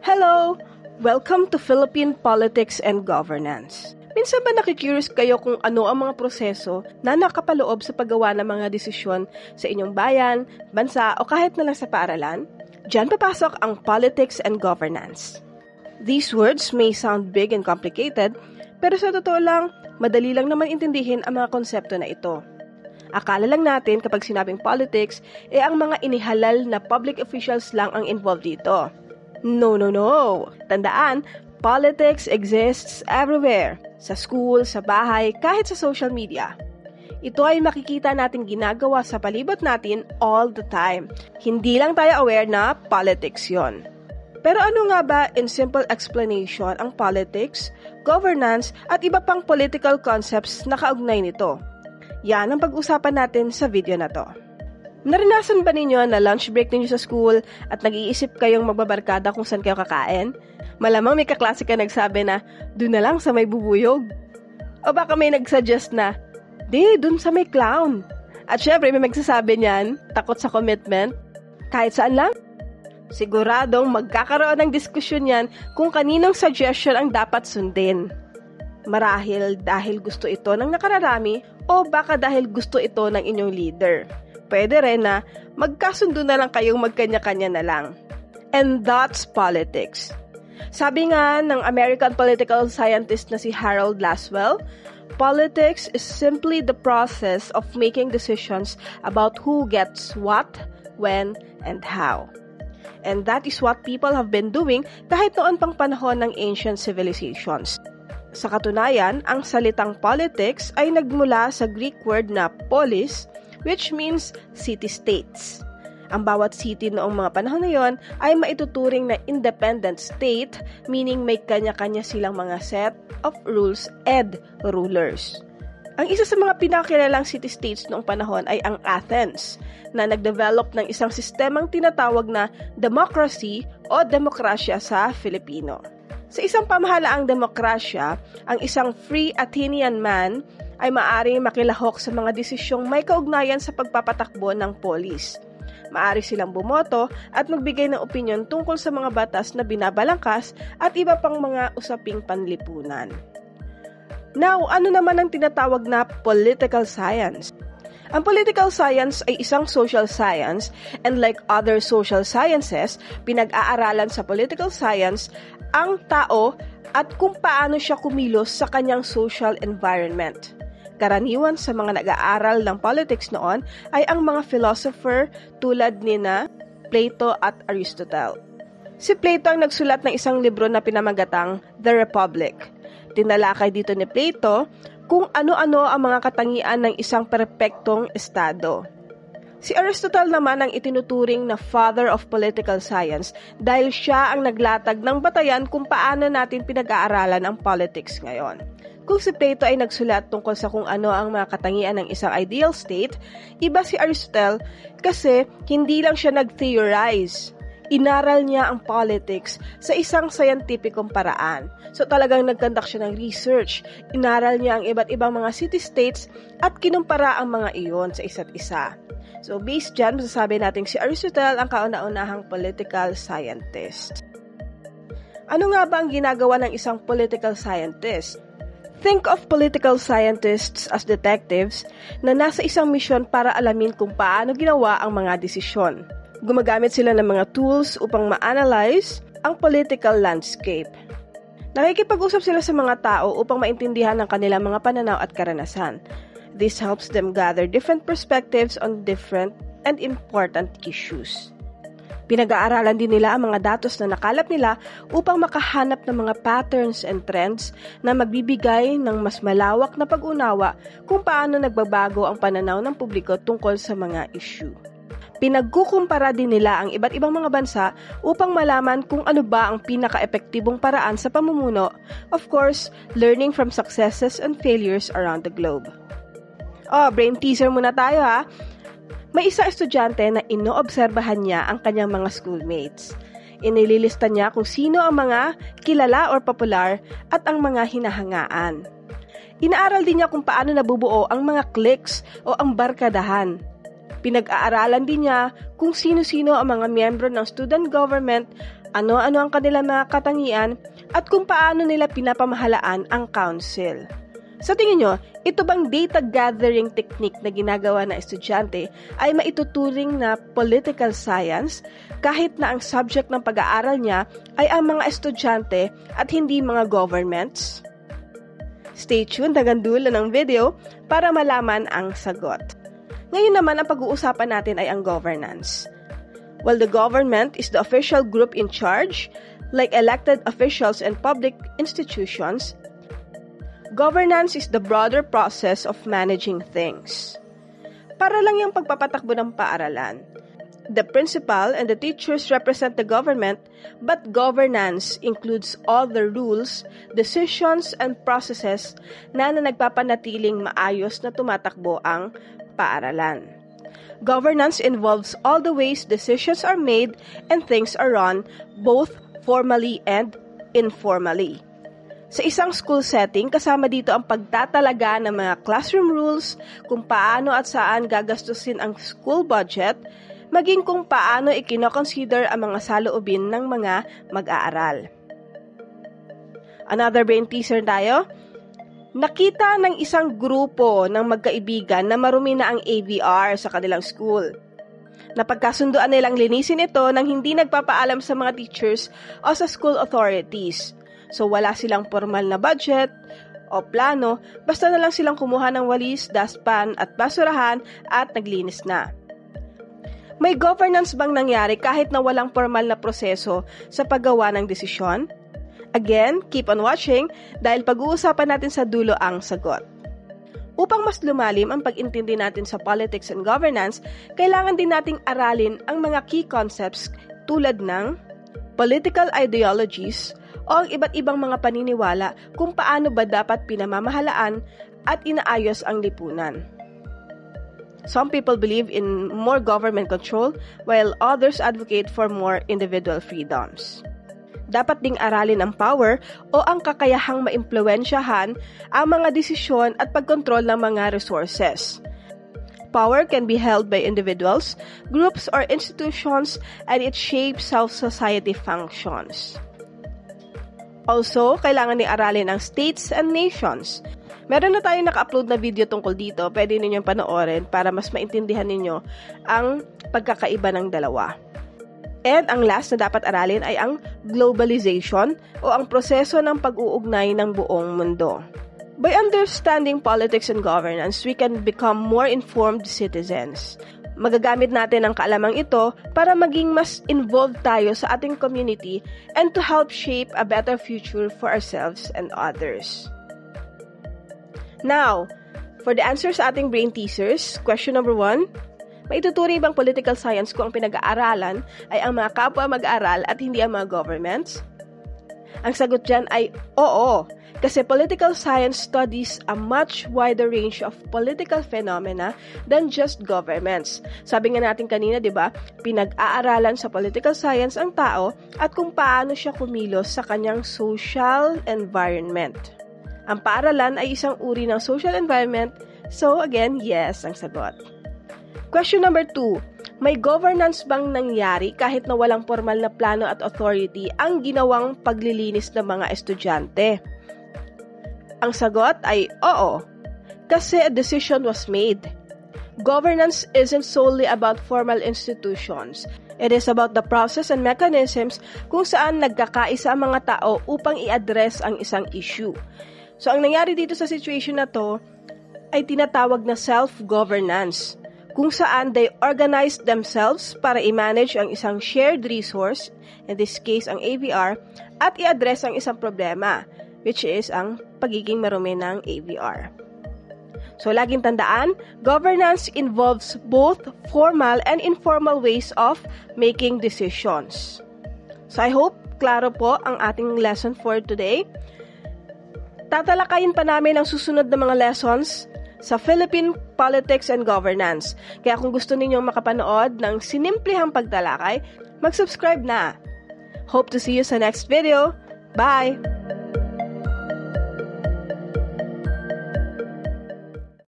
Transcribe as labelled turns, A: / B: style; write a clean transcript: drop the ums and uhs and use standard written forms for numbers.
A: Hello! Welcome to Philippine Politics and Governance. Minsan ba nakikurious kayo kung ano ang mga proseso na nakapaloob sa paggawa ng mga desisyon sa inyong bayan, bansa o kahit na lang sa paaralan? Diyan papasok ang politics and governance. These words may sound big and complicated, pero sa totoo lang, madali lang naman intindihin ang mga konsepto na ito. Akala lang natin kapag sinabing politics, ang mga inihalal na public officials lang ang involved dito. No. Tandaan, politics exists everywhere. Sa school, sa bahay, kahit sa social media. Ito ay makikita natin ginagawa sa palibot natin all the time. Hindi lang tayo aware na politics yon. Pero ano nga ba in simple explanation ang politics, governance at iba pang political concepts na kaugnay nito? Yan ang pag-usapan natin sa video na to. Naranasan ba ninyo na lunch break ninyo sa school at nag-iisip kayong magbabarkada kung saan kayo kakain? Malamang may kaklase ka nagsabi na, doon na lang sa may bubuyog. O baka may nagsuggest na, doon sa may clown. At syempre may magsasabi niyan, takot sa commitment. Kahit saan lang? Siguradong magkakaroon ng diskusyon yan kung kaninong suggestion ang dapat sundin. Marahil dahil gusto ito ng nakararami o baka dahil gusto ito ng inyong leader. Pwede rin na magkasundo na lang kayong magkanya-kanya na lang. And that's politics. Sabi nga ng American political scientist na si Harold Laswell, politics is simply the process of making decisions about who gets what, when, and how. And that is what people have been doing kahit noon pang panahon ng ancient civilizations. Sa katunayan, ang salitang politics ay nagmula sa Greek word na polis, which means city-states. Ang bawat city noong mga panahon na yon ay maituturing na independent state, meaning may kanya-kanya silang mga set of rules and rulers. Ang isa sa mga pinakilalang city-states noong panahon ay ang Athens, na nagdevelop ng isang sistemang tinatawag na democracy o demokrasya sa Filipino. Sa isang pamahalaang demokrasya, ang isang free Athenian man ay maaaring makilahok sa mga desisyong may kaugnayan sa pagpapatakbo ng polis. Maaari silang bumoto at magbigay ng opinyon tungkol sa mga batas na binabalangkas at iba pang mga usaping panlipunan. Now, ano naman ang tinatawag na political science? Ang political science ay isang social science and like other social sciences, pinag-aaralan sa political science ang tao at kung paano siya kumilos sa kanyang social environment. Karaniwan sa mga nag-aaral ng politics noon ay ang mga philosopher tulad nina Plato at Aristotle. Si Plato ang nagsulat ng isang libro na pinamagatang The Republic. Tinalakay dito ni Plato kung ano-ano ang mga katangian ng isang perpektong estado. Si Aristotle naman ang itinuturing na father of political science dahil siya ang naglatag ng batayan kung paano natin pinag-aaralan ang politics ngayon. Kung si Plato ay nagsulat tungkol sa kung ano ang mga katangian ng isang ideal state, iba si Aristotle kasi hindi lang siya nag-theorize. Inaral niya ang politics sa isang scientificong paraan. So talagang nagkandak siya ng research. Inaral niya ang iba't ibang mga city-states at kinumpara ang mga iyon sa isa't isa. So based dyan, masasabi natin si Aristotle ang kauna-unahang political scientist. Ano nga ba ang ginagawa ng isang political scientist? Think of political scientists as detectives na nasa isang misyon para alamin kung paano ginawa ang mga desisyon. Gumagamit sila ng mga tools upang ma-analyze ang political landscape. Nakikipag-usap sila sa mga tao upang maintindihan ang kanilang mga pananaw at karanasan. This helps them gather different perspectives on different and important issues. Pinag-aaralan din nila ang mga datos na nakalap nila upang makahanap ng mga patterns and trends na magbibigay ng mas malawak na pag-unawa kung paano nagbabago ang pananaw ng publiko tungkol sa mga issue. Pinagkukumpara din nila ang iba't ibang mga bansa upang malaman kung ano ba ang pinaka-epektibong paraan sa pamumuno, of course, learning from successes and failures around the globe. Brain teaser muna tayo ha. May isang estudyante na inoobserbahan niya ang kanyang mga schoolmates. Inililista niya kung sino ang mga kilala or popular at ang mga hinahangaan. Inaaral din niya kung paano nabubuo ang mga cliques o ang barkadahan. Pinag-aaralan din niya kung sino-sino ang mga miyembro ng student government ano-ano ang kanilang mga katangian, at kung paano nila pinapamahalaan ang council. Sa tingin nyo, ito bang data gathering technique na ginagawa ng estudyante ay maituturing na political science kahit na ang subject ng pag-aaral niya ay ang mga estudyante at hindi mga governments? Stay tuned hanggang dulo ng video para malaman ang sagot. Ngayon naman ang pag-uusapan natin ay ang governance. While the government is the official group in charge, like elected officials and public institutions, governance is the broader process of managing things. Para lang yung pagpapatakbo ng paaralan. The principal and the teachers represent the government, but governance includes all the rules, decisions, and processes na nagpapanatiling maayos na tumatakbo ang paaralan. Governance involves all the ways decisions are made and things are run, both formally and informally. Sa isang school setting, kasama dito ang pagtatalaga ng mga classroom rules, kung paano at saan gagastusin ang school budget, maging kung paano ikinoconsider ang mga saloobin ng mga mag-aaral. Another brain teaser tayo. Nakita ng isang grupo ng magkaibigan na marumi na ang AVR sa kanilang school. Napagkasunduan nilang linisin ito nang hindi nagpapaalam sa mga teachers o sa school authorities. So wala silang formal na budget o plano, basta na lang silang kumuha ng walis, dustpan at basurahan at naglinis na. May governance bang nangyari kahit na walang formal na proseso sa paggawa ng desisyon? Again, keep on watching dahil pag-uusapan natin sa dulo ang sagot. Upang mas lumalim ang pag-intindi natin sa politics and governance, kailangan din nating aralin ang mga key concepts tulad ng political ideologies o ang iba't ibang mga paniniwala kung paano ba dapat pinamamahalaan at inaayos ang lipunan. Some people believe in more government control while others advocate for more individual freedoms. Dapat ding aralin ang power o ang kakayahang maimpluwensyahan ang mga desisyon at pagkontrol ng mga resources. Power can be held by individuals, groups, or institutions, and it shapes how society functions. Also, kailangan ding aralin ang states and nations. Meron na tayong naka-upload na video tungkol dito, pwede ninyong panoorin para mas maintindihan ninyo ang pagkakaiba ng dalawa. And ang last na dapat aralin ay ang globalization o ang proseso ng pag-uugnay ng buong mundo. By understanding politics and governance, we can become more informed citizens. Magagamit natin ang kaalamang ito para maging mas involved tayo sa ating community and to help shape a better future for ourselves and others. Now, for the answers sa ating brain teasers, question number 1, maituturing bang political science kung ang pinag-aaralan ay ang mga kapwa mag-aaral at hindi ang mga governments? Ang sagot dyan ay oo, kasi political science studies a much wider range of political phenomena than just governments. Sabi nga natin kanina, di ba, pinag-aaralan sa political science ang tao at kung paano siya kumilos sa kanyang social environment. Ang paaralan ay isang uri ng social environment, so again, yes ang sagot. Question number 2, may governance bang nangyari kahit na walang formal na plano at authority ang ginawang paglilinis ng mga estudyante? Ang sagot ay oo, kasi a decision was made. Governance isn't solely about formal institutions. It is about the process and mechanisms kung saan nagkakaisa ang mga tao upang i-address ang isang issue. So, ang nangyari dito sa situation na to ay tinatawag na self-governance, kung saan they organize themselves para i-manage ang isang shared resource, in this case ang AVR, at i-address ang isang problema, which is ang pagiging marumi ng AVR. So, laging tandaan, governance involves both formal and informal ways of making decisions. So, I hope klaro po ang ating lesson for today. Tatalakayin pa namin ang susunod na mga lessons sa Philippine Politics and Governance. Kaya kung gusto ninyong makapanood ng sinimplihang pagtalakay, mag-subscribe na. Hope to see you sa next video. Bye!